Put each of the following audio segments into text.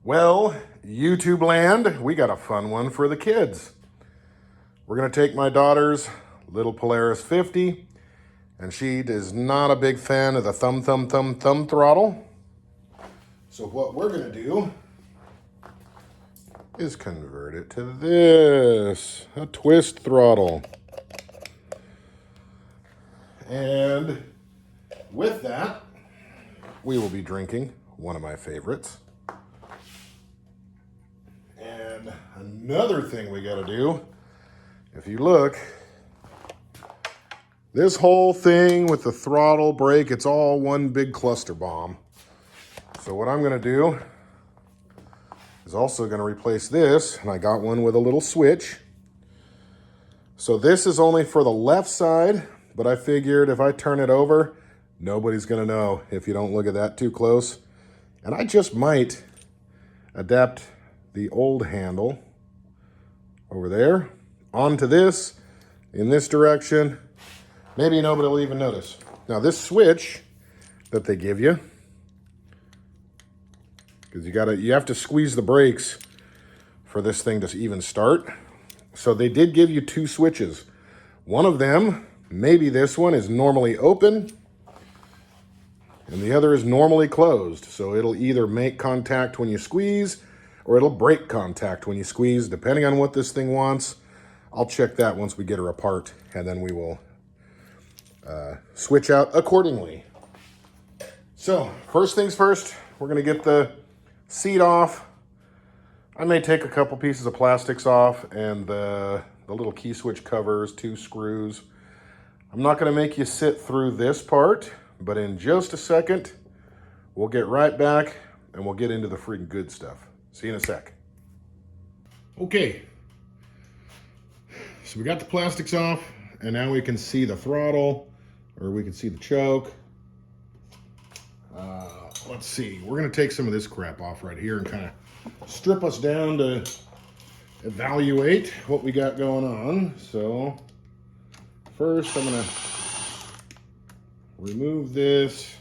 Well, YouTube land, we got a fun one for the kids. We're going to take my daughter's little Polaris 50, and she is not a big fan of the thumb throttle. So what we're going to do is convert it to this, a twist throttle. And with that, we will be drinking one of my favorites. And another thing we got to do, if you look, this whole thing with the throttle brake, it's all one big cluster bomb. So what I'm going to do is also going to replace this, and I got one with a little switch. So this is only for the left side, but I figured if I turn it over, nobody's going to know if you don't look at that too close. And I just might adapt the old handle over there onto this in this direction. Maybe nobody will even notice. Now this switch that they give you, because you have to squeeze the brakes for this thing to even start. So they did give you two switches. One of them, maybe this one, is normally open, and the other is normally closed. So it'll either make contact when you squeeze, or it'll break contact when you squeeze, depending on what this thing wants. I'll check that once we get her apart, and then we will switch out accordingly. So first things first, we're going to get the seat off. I may take a couple pieces of plastics off and the little key switch covers, 2 screws. I'm not going to make you sit through this part, but in just a second, we'll get right back and we'll get into the freaking good stuff. See you in a sec. Okay, so we got the plastics off, and now we can see the throttle, or we can see the choke. Let's see, we're going to take some of this crap off right here and kind of strip us down to evaluate what we got going on. So first I'm going to remove this.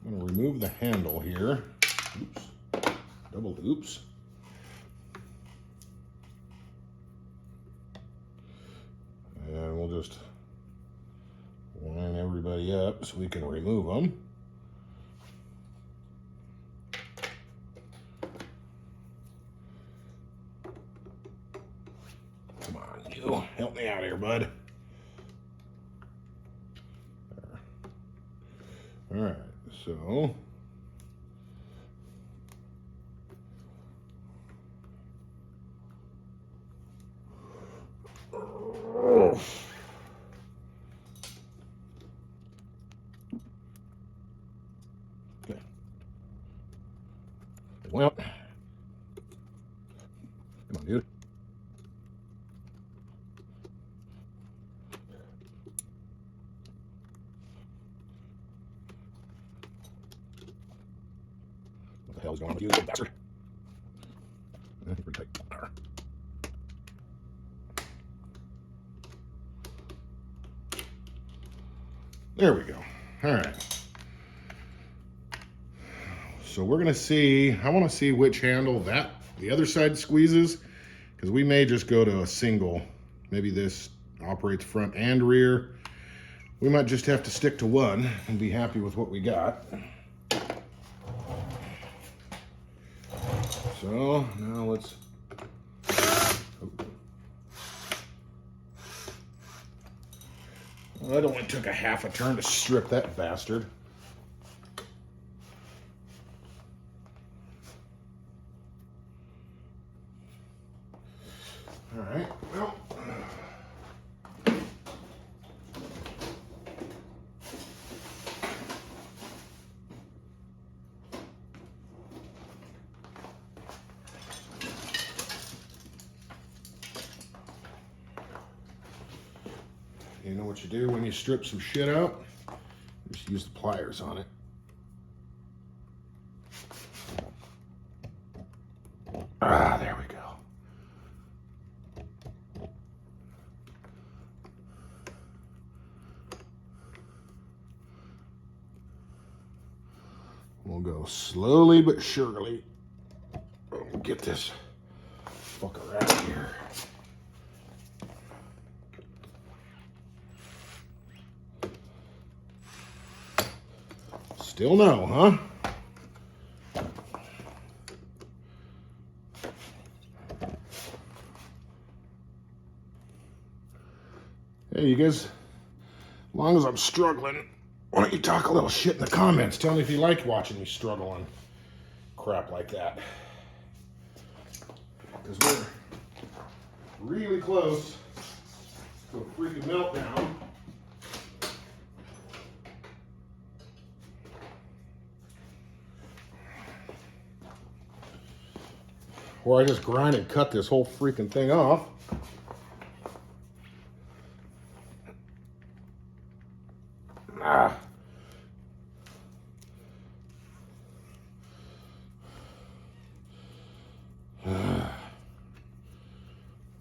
I'm going to remove the handle here. Oops, double oops. And we'll just line everybody up so we can remove them. Come on, you help me out here, bud. There. All right, so okay. Well, come on, dude. What the hell is going on with you, little bastard? I think we're tight. There we go. All right. So we're going to see, I want to see which handle the other side squeezes, because we may just go to a single. Maybe this operates front and rear. We might just have to stick to one and be happy with what we got. So now let's, well, it only took a half a turn to strip that bastard. All right, well, you know what you do when you strip some shit out? Just use the pliers on it. Ah, there we go. We'll go slowly but surely. We'll get this fucker out of here. Still no, huh? Hey, you guys, as long as I'm struggling, why don't you talk a little shit in the comments? Tell me if you like watching me struggle on crap like that. Because we're really close to a freaking meltdown. Or I just grind and cut this whole freaking thing off. Ah.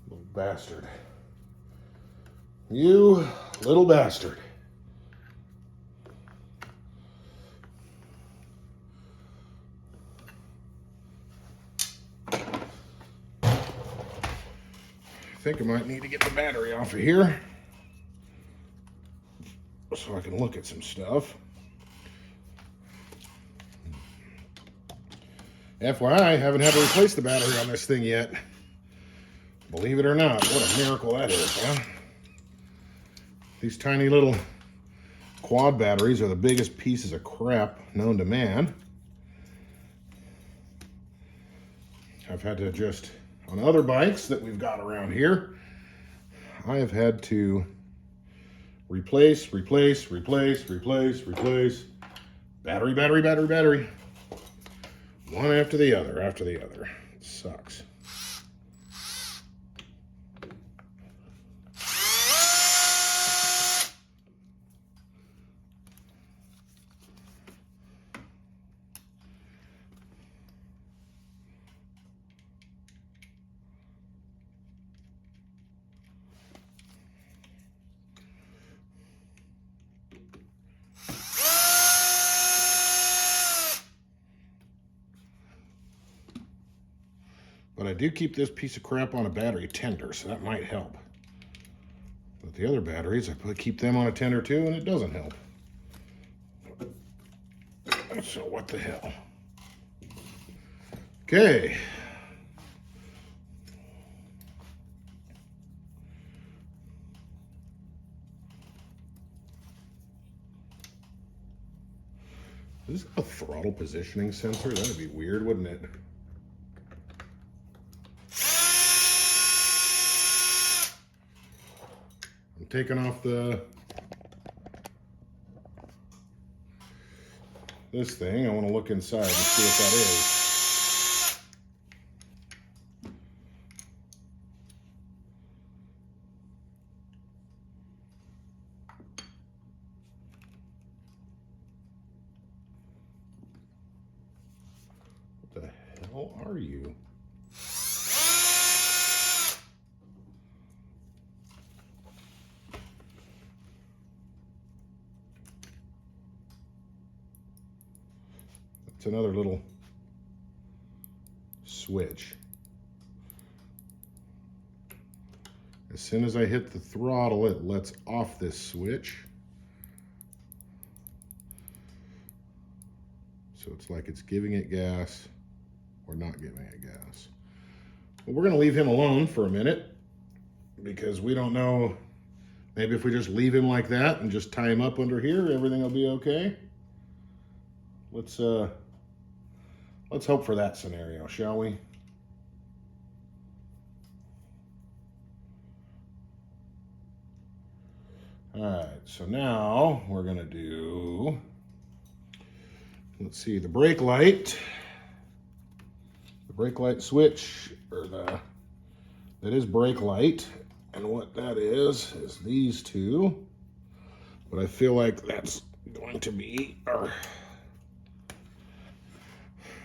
Little bastard. You little bastard. I think I might need to get the battery off of here so I can look at some stuff. FYI, I haven't had to replace the battery on this thing yet. Believe it or not, what a miracle that is, huh? These tiny little quad batteries are the biggest pieces of crap known to man. I've had to adjust on other bikes that we've got around here. I have had to replace, battery. One after the other, It sucks. But I do keep this piece of crap on a battery tender, so that might help. But the other batteries, I keep them on a tender too, and it doesn't help. So what the hell? Okay. Is this a throttle positioning sensor? That'd be weird, wouldn't it? I'm taking off this thing. I want to look inside and see what that is. What the hell are you? It's another little switch. As soon as I hit the throttle, it lets off this switch. So it's like it's giving it gas or not giving it gas. But we're going to leave him alone for a minute because we don't know. Maybe if we just leave him like that and just tie him up under here, everything will be okay. Let's hope for that scenario, shall we? All right, so now we're gonna do, let's see, the brake light switch, or that is brake light, and what that is these two, but I feel like that's going to be our,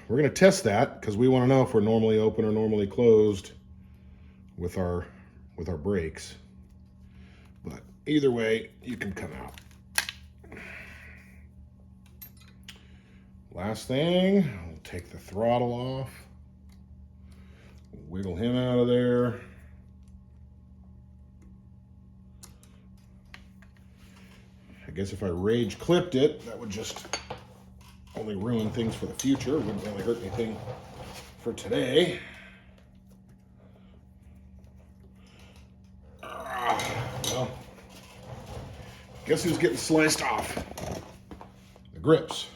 we're going to test that because we want to know if we're normally open or normally closed with our brakes. But either way, you can come out. Last thing, we'll take the throttle off. Wiggle him out of there. I guess if I rage clipped it, that would just only ruin things for the future. It wouldn't really hurt anything for today. Well, guess who's getting sliced off? The grips.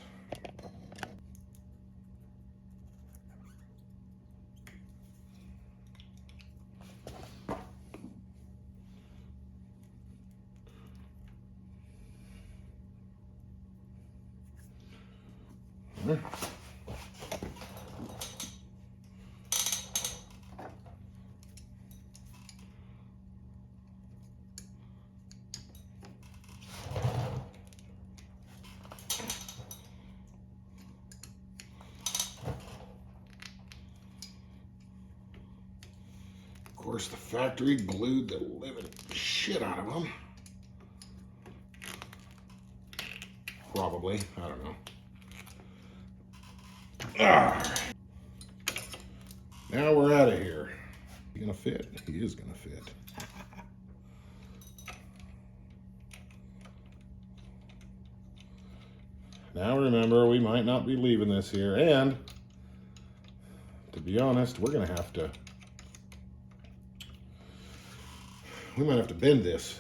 Of course, the factory glued the living shit out of them. Probably, I don't know. Now we're out of here. He gonna fit? He is gonna fit. Now remember, we might not be leaving this here, and to be honest, we might have to bend this.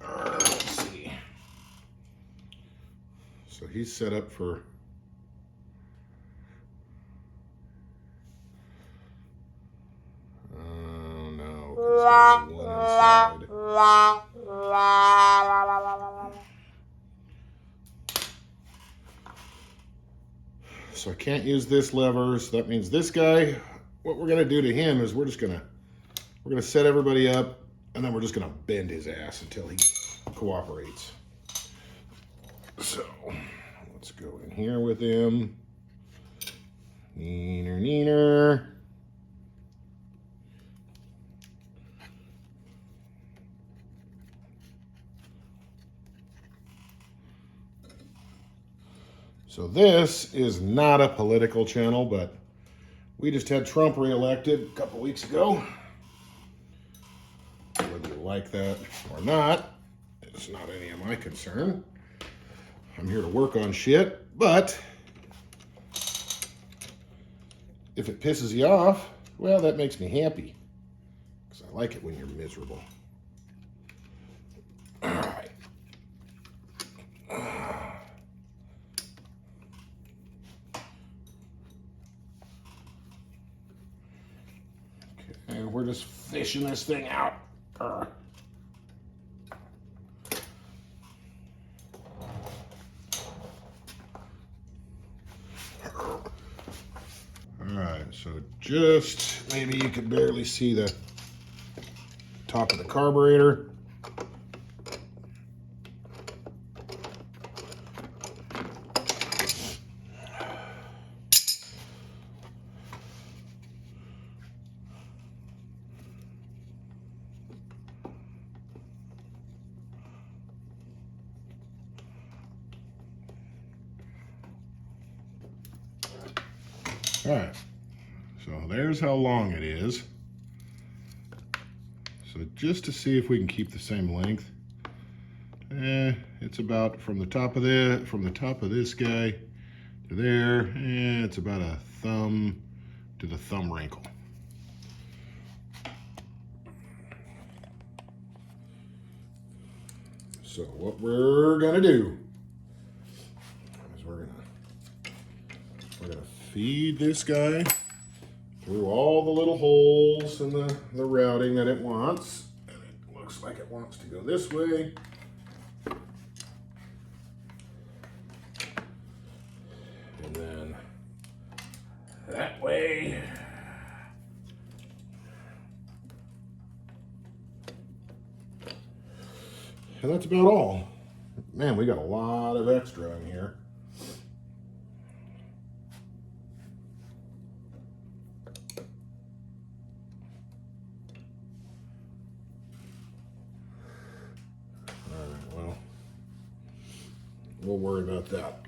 Let's see. So he's set up for so I can't use this lever, so that means this guy, what we're gonna do to him is we're gonna set everybody up, and then we're just gonna bend his ass until he cooperates. So let's go in here with him. Neener, neener. So this is not a political channel, but we just had Trump reelected a couple weeks ago. Whether you like that or not, it's not any of my concern. I'm here to work on shit, but if it pisses you off, well, that makes me happy, because I like it when you're miserable. All right. Okay, we're just fishing this thing out. All right, so just maybe you could barely see the top of the carburetor. All right, so there's how long it is. So just to see if we can keep the same length, it's about from the top of this guy to there, it's about a thumb to the thumb wrinkle. So what we're gonna do is we're gonna feed this guy through all the little holes in the routing that it wants. And it looks like it wants to go this way. And then that way. And that's about all. Man, we got a lot of extra in here. All right, well, we'll worry about that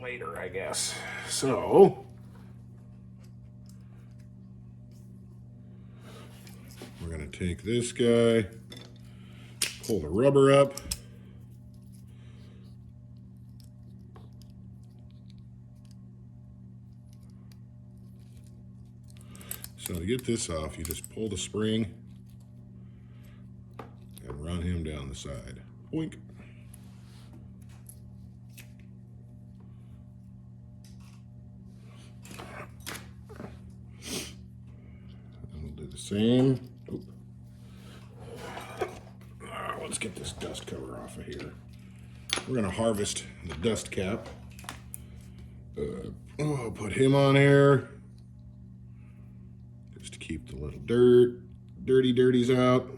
later, I guess. So we're going to take this guy, pull the rubber up. So to get this off, you just pull the spring and run him down the side. Boink. And we'll do the same. Oop. Let's get this dust cover off of here. We're gonna harvest the dust cap. Put him on here. Just to keep the little dirties out.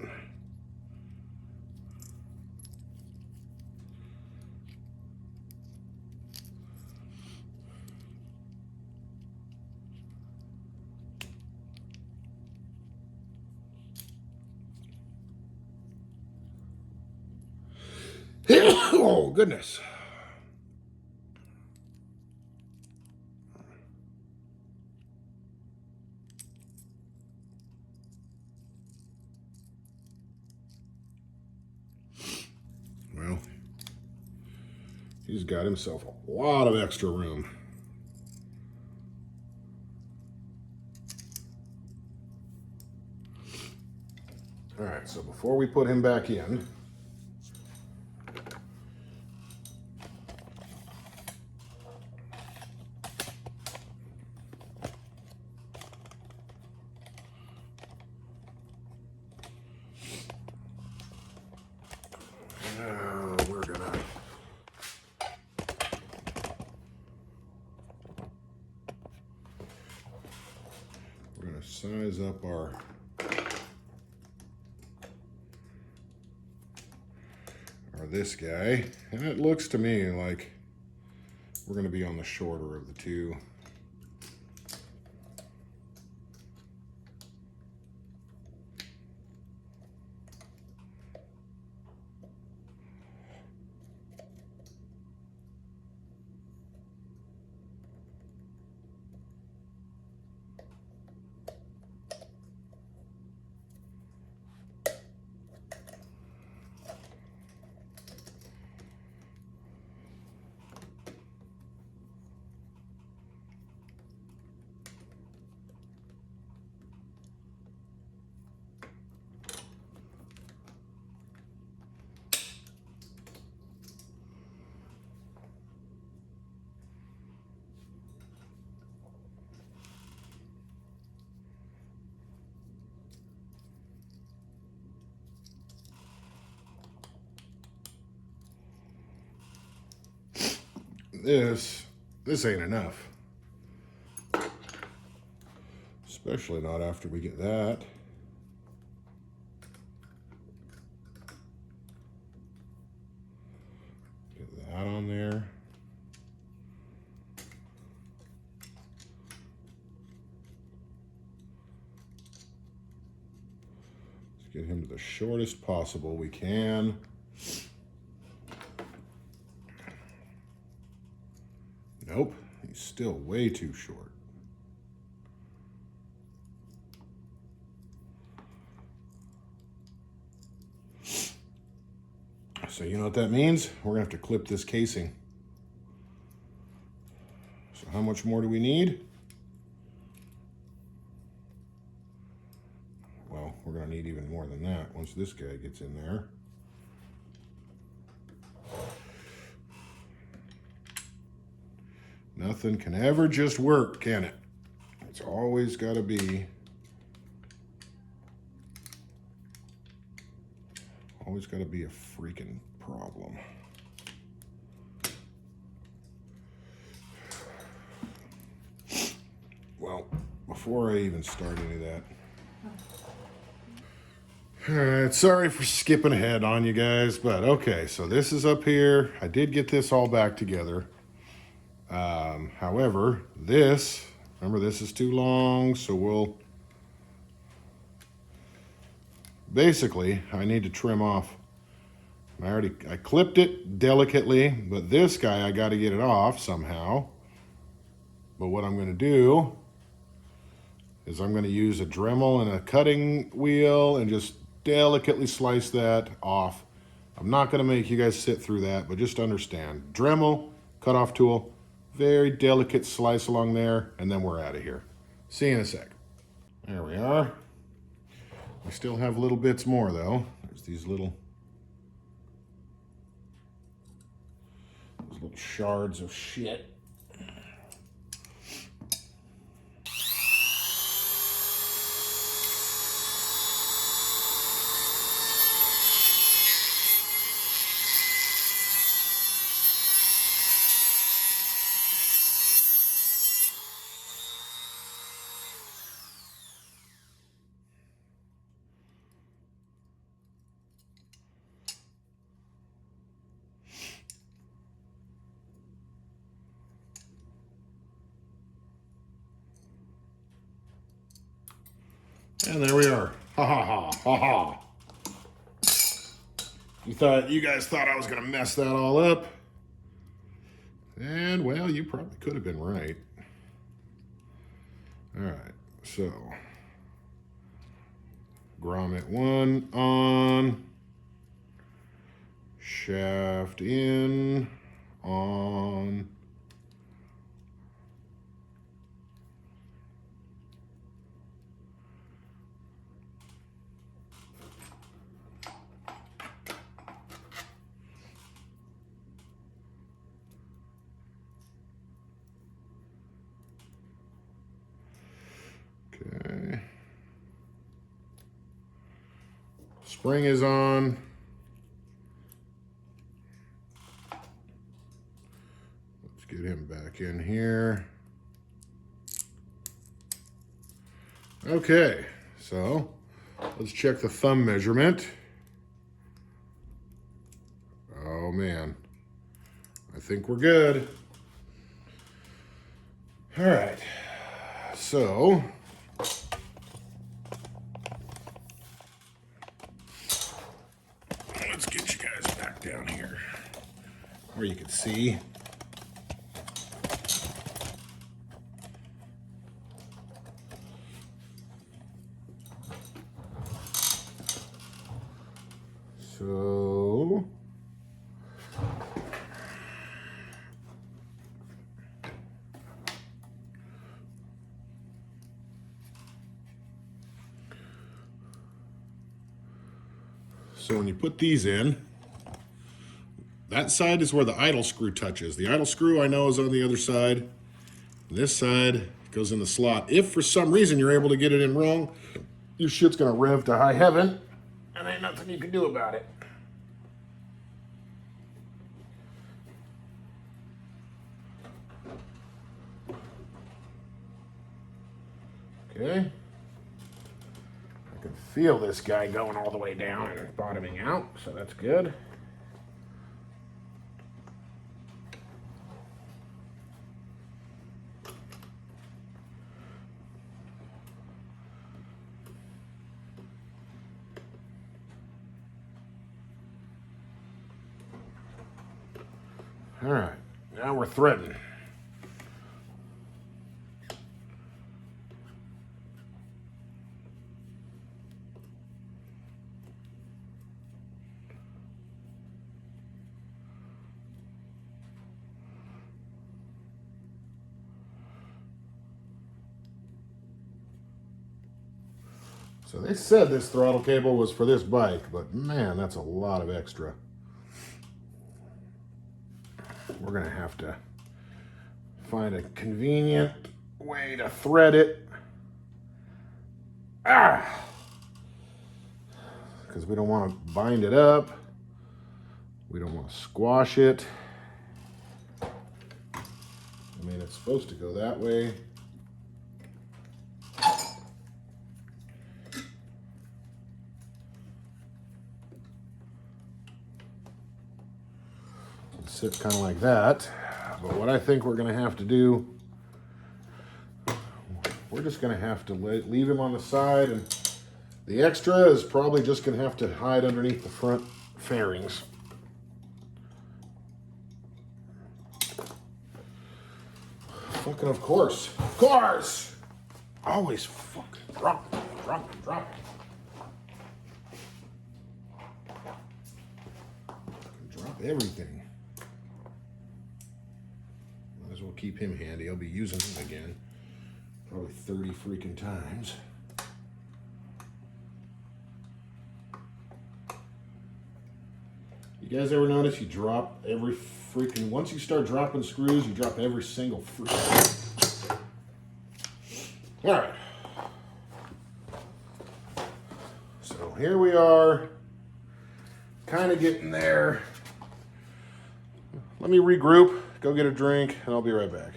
Oh, goodness. Well, he's got himself a lot of extra room. All right, so before we put him back in, we're gonna size up our this guy, and it looks to me like we're going to be on the shorter of the two. This ain't enough. Especially not after we get that. Get that on there. Let's get him to the shortest possible we can. Nope, he's still way too short. So you know what that means? We're gonna have to clip this casing. So how much more do we need? Well, we're gonna need even more than that once this guy gets in there. Nothing can ever just work, can it? It's always got to be. Always got to be a freaking problem. Well, before I even start any of that. All right, sorry for skipping ahead on you guys, but okay, so this is up here. I did get this all back together. However, remember this is too long, so basically, I need to trim off I clipped it delicately, but this guy, I got to get it off somehow. But what I'm going to do is I'm going to use a Dremel and a cutting wheel and just delicately slice that off. I'm not going to make you guys sit through that, but just understand. Dremel, cutoff tool, very delicate slice along there, and then we're out of here. See you in a sec. There we are. We still have little bits more though. There's these little shards of shit. And there we are. Ha ha ha ha ha. You guys thought I was gonna mess that all up. And well, you probably could have been right. All right, so grommet 1 on, shaft in, on. Okay. Spring is on. Let's get him back in here. Okay, so let's check the thumb measurement. Oh man, I think we're good. All right, so let's get you guys back down here where you can see. So when you put these in, that side is where the idle screw touches. The idle screw I know is on the other side. This side goes in the slot. If for some reason you're able to get it in wrong, your shit's gonna rev to high heaven, and ain't nothing you can do about it. Okay. I can feel this guy going all the way down and bottoming out, so that's good. All right, now we're threading. So they said this throttle cable was for this bike, but man, that's a lot of extra. We're gonna have to find a convenient way to thread it. Because we don't want to bind it up. We don't want to squash it. I mean, it's supposed to go that way. Sit kind of like that, but what I think we're going to have to do, we're just going to have to leave him on the side, and the extra is probably just going to have to hide underneath the front fairings. Fucking of course. Of course! Always fucking drop it. Drop everything. Might as well keep him handy. I'll be using him again. Probably 30 freaking times. You guys ever notice you drop every freaking... Once you start dropping screws, you drop every single freaking... Alright. So here we are. Kind of getting there. Let me regroup, go get a drink, and I'll be right back.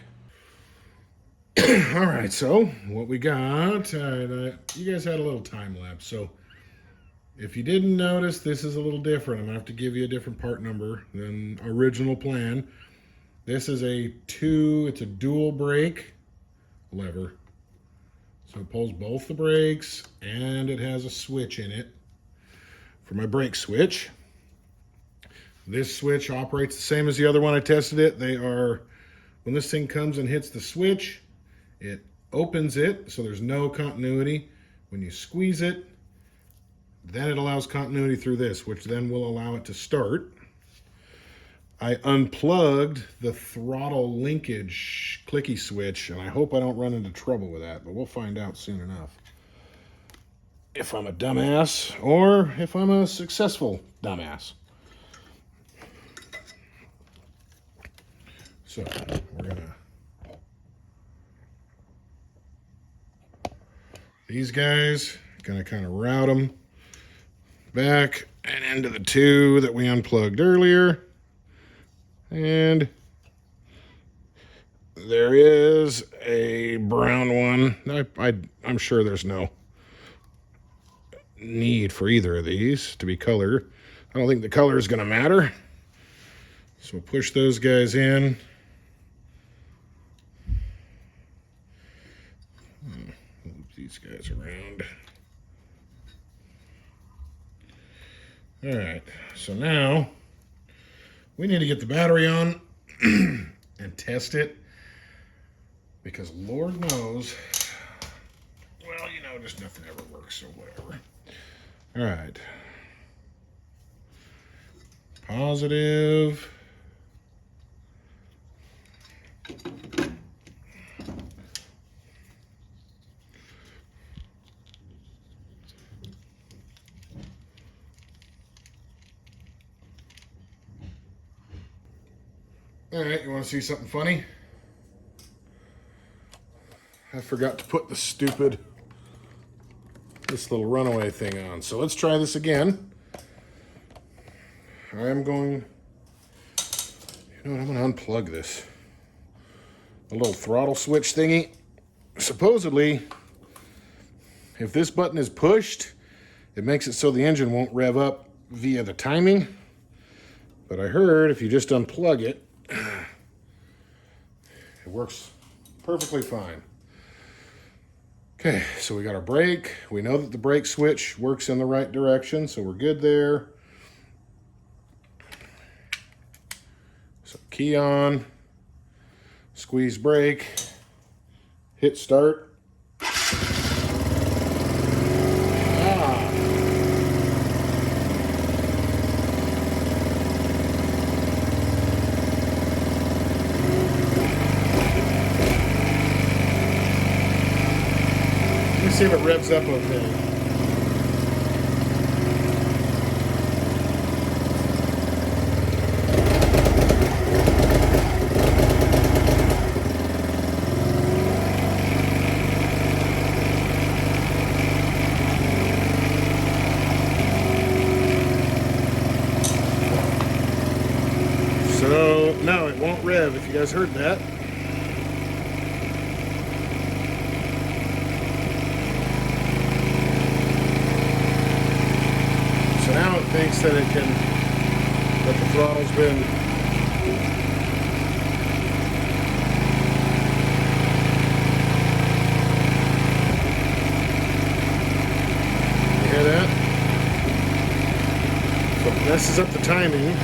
Alright, so what we got... you guys had a little time lapse, so... If you didn't notice, this is a little different. I'm going to have to give you a different part number than original plan. This is it's a dual brake lever. So it pulls both the brakes, and it has a switch in it for my brake switch. This switch operates the same as the other one I tested it. When this thing comes and hits the switch, it opens it, so there's no continuity. When you squeeze it, then it allows continuity through this, which then will allow it to start. I unplugged the throttle linkage clicky switch, and I hope I don't run into trouble with that, but we'll find out soon enough. If I'm a dumbass, or if I'm a successful dumbass. So, we're gonna... These guys, gonna kind of route them back and into the two that we unplugged earlier. And there is a brown one. I'm sure there's no need for either of these to be colored. I don't think the color is going to matter. So we'll push those guys in. Move these guys around. All right, so now we need to get the battery on and test it, because Lord knows, well, just nothing ever works, so whatever. All right. Positive. All right, you want to see something funny? I forgot to put this little runaway thing on. So let's try this again. I'm going to unplug this. A little throttle switch thingy. Supposedly, if this button is pushed, it makes it so the engine won't rev up via the timing. But I heard if you just unplug it, it works perfectly fine. Okay, so we got our brake. We know that the brake switch works in the right direction, so we're good there. So key on, squeeze brake, hit start. See if it revs up okay. So, no, it won't rev, if you guys heard that. Now it thinks that that the throttle's been you hear that? So it messes up the timing.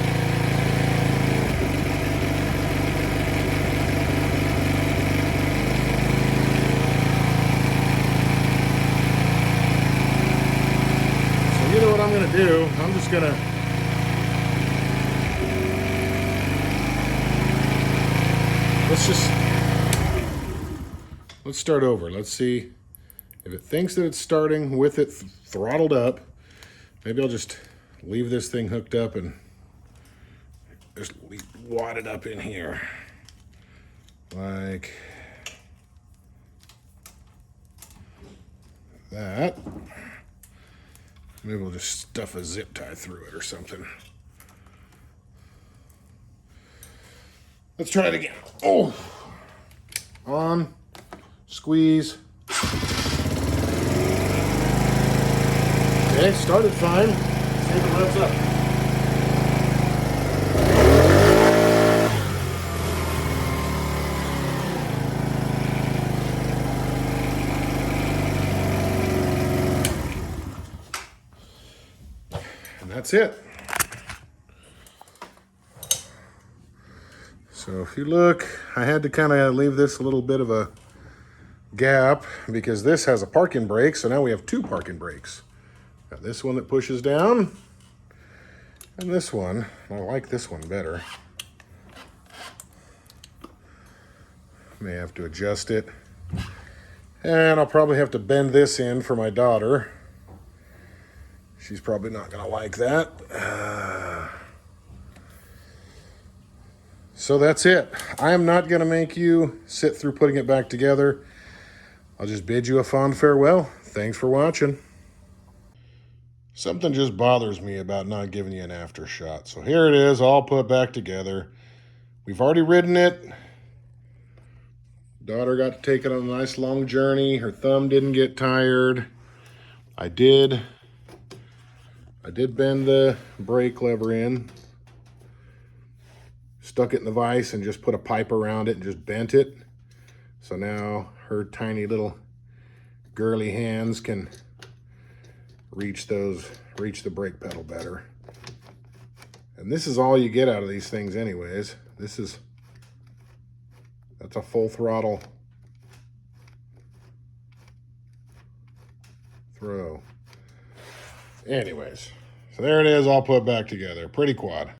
just gonna... Let's start over. Let's see if it thinks that it's starting with it throttled up. Maybe I'll just leave this thing hooked up and just wad it up in here. Like that. Maybe we'll just stuff a zip tie through it or something. Let's try it again. Oh! On. Squeeze. Okay, started fine. See if it revs up. And that's it. So if you look, I had to kind of leave this a little bit of a gap because this has a parking brake, so now we have two parking brakes. Got this one that pushes down, and this one. I like this one better. May have to adjust it. And I'll probably have to bend this in for my daughter. She's probably not gonna like that. So that's it. I am not gonna make you sit through putting it back together. I'll just bid you a fond farewell. Thanks for watching. Something just bothers me about not giving you an after shot. So here it is, all put back together. We've already ridden it. Daughter got to take it on a nice long journey. Her thumb didn't get tired. I did bend the brake lever in. Stuck it in the vise and just put a pipe around it and just bent it. So now her tiny little girly hands can reach the brake pedal better. And this is all you get out of these things anyways. That's a full throttle throw. Anyways, so there it is, all put back together. Pretty quad.